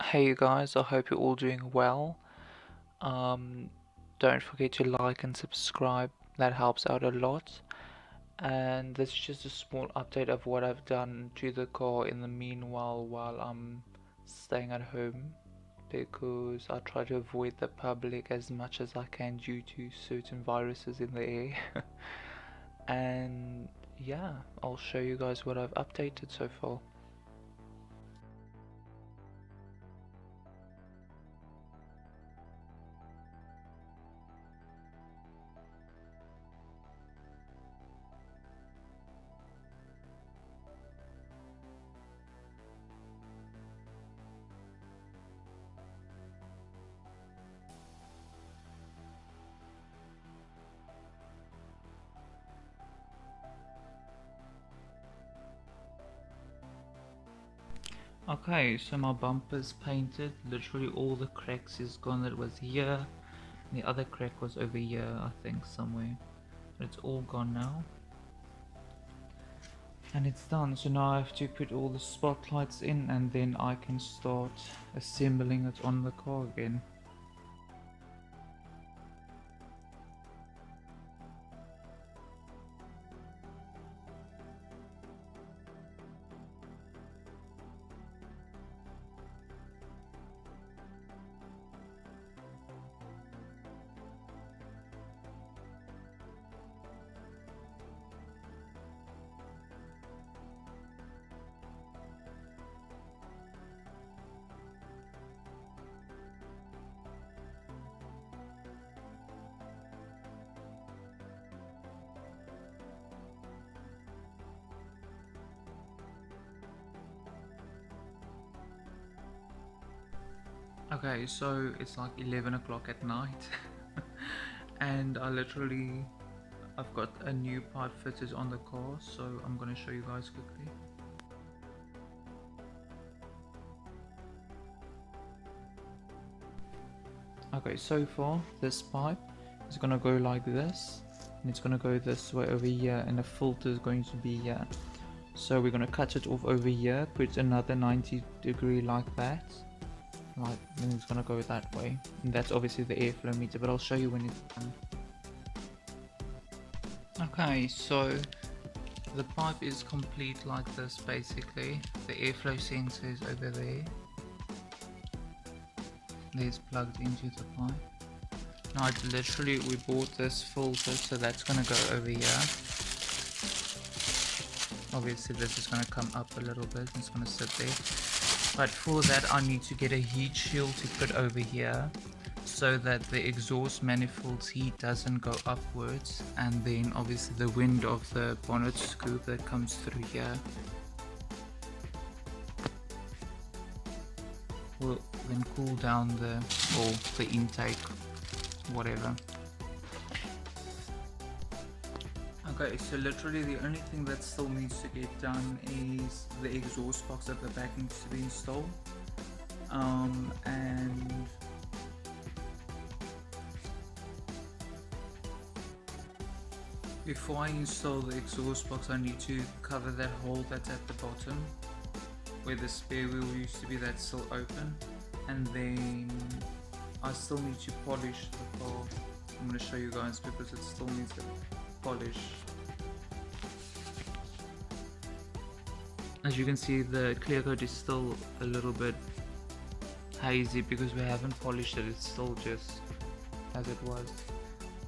Hey you guys, I hope you're all doing well. Um, don't forget to like and subscribe, that helps out a lot. And this is just a small update of what I've done to the car in the meanwhile while I'm staying at home because I try to avoid the public as much as I can due to certain viruses in the air. And yeah, I'll show you guys what I've updated so far. Okay, so my bumper's painted. Literally all the cracks is gone that was here. The other crack was over here, I think, somewhere. But it's all gone now. And it's done, so now I have to put all the spotlights in and then I can start assembling it on the car again. Okay, so it's like 11 o'clock at night and I've got a new pipe fitted on the car, so I'm gonna show you guys quickly. Okay, so far this pipe is gonna go like this, and it's gonna go this way over here, and the filter is going to be here. So we're gonna cut it off over here, put another 90-degree like that, then it's gonna go that way, and that's obviously the airflow meter, but I'll show you when it's done. Okay, so the pipe is complete like this basically. The airflow sensor is over there. There's plugged into the pipe. Now we bought this filter, so that's gonna go over here. Obviously this is gonna come up a little bit, it's gonna sit there. But for that I need to get a heat shield to put over here so that the exhaust manifold's heat doesn't go upwards, and then obviously the wind of the bonnet scoop that comes through here will then cool down the intake, whatever. Okay, so literally the only thing that still needs to get done is the exhaust box at the back needs to be installed. And before I install the exhaust box, I need to cover that hole that's at the bottom where the spare wheel used to be, that's still open. And then I still need to polish the car. I'm going to show you guys because it still needs a polish. As you can see, the clear coat is still a little bit hazy because we haven't polished it. It's still just as it was,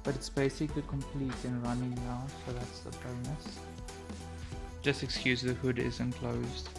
but it's basically complete and running now, so that's the bonus. Just excuse the hood isn't closed.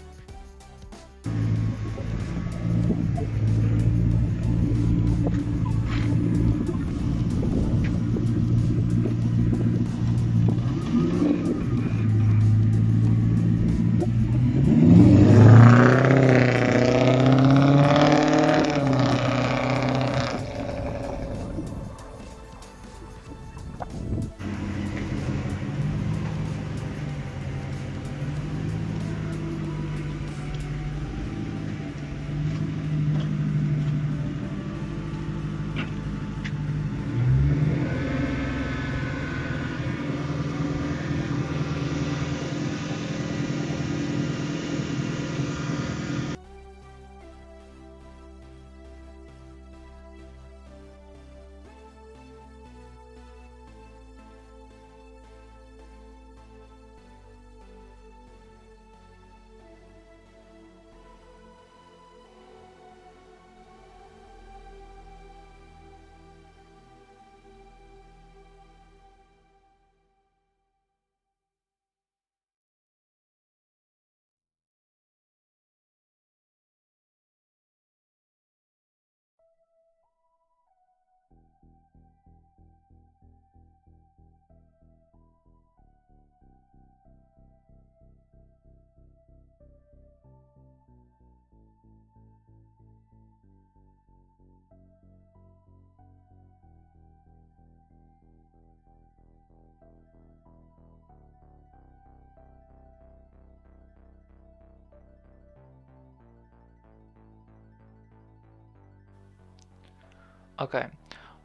Okay,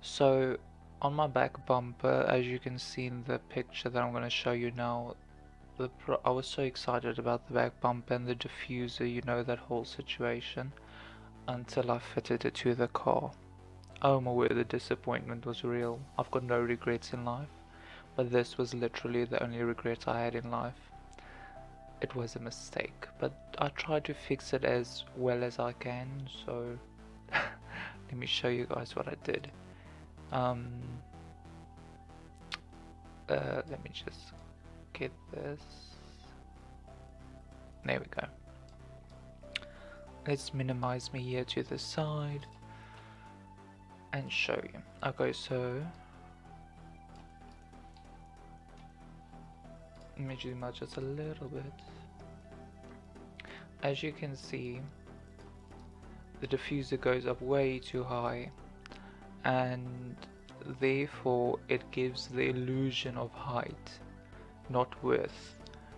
so on my back bumper, as you can see in the picture that I'm going to show you now, I was so excited about the back bumper and the diffuser, you know, that whole situation, until I fitted it to the car. Oh my word, the disappointment was real. I've got no regrets in life, but this was literally the only regret I had in life. It was a mistake, but I tried to fix it as well as I can, so let me show you guys what I did. Um, let me just get this. There we go. Let's minimize me here to the side and show you. Okay, so let me zoom out just a little bit. As you can see, the diffuser goes up way too high, and therefore it gives the illusion of height, not width.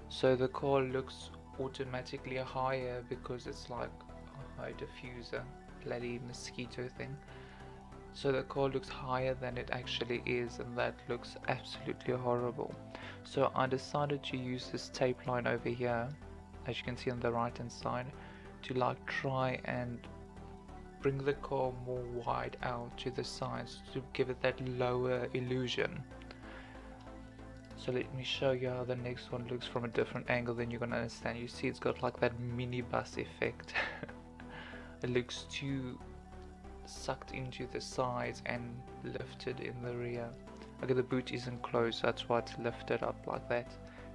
So the car looks automatically higher because it's like a high diffuser, bloody mosquito thing. So the car looks higher than it actually is, and that looks absolutely horrible. So I decided to use this tape line over here, as you can see on the right hand side, to like try and bring the car more wide out to the sides to give it that lower illusion. So let me show you how the next one looks from a different angle, then you're gonna understand. You see it's got like that minibus effect. It looks too sucked into the sides and lifted in the rear. Okay, the boot isn't closed, so that's why it's lifted up like that.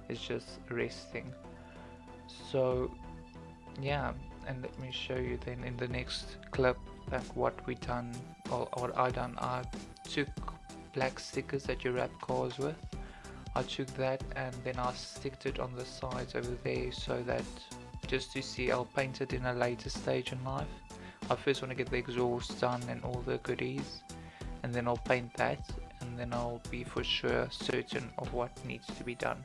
It's just resting. So yeah, and let me show you then in the next clip that what we done, or what I done. I took black stickers that you wrap cars with. I took that and then I sticked it on the sides over there, so that just to see, I'll paint it in a later stage in life. I first want to get the exhaust done and all the goodies, and then I'll paint that, and then I'll be for sure certain of what needs to be done.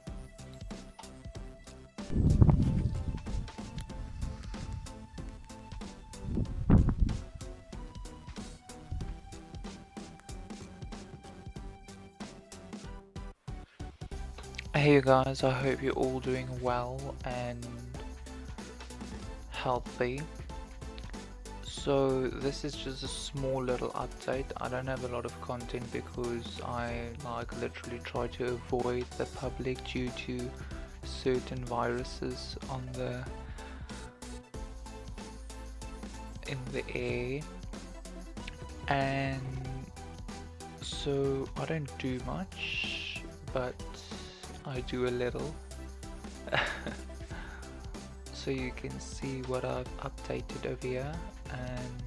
Hey you guys, I hope you're all doing well and healthy. So this is just a small little update. I don't have a lot of content because I like literally try to avoid the public due to certain viruses in the air, and so I don't do much, but I do a little. So you can see what I've updated over here, and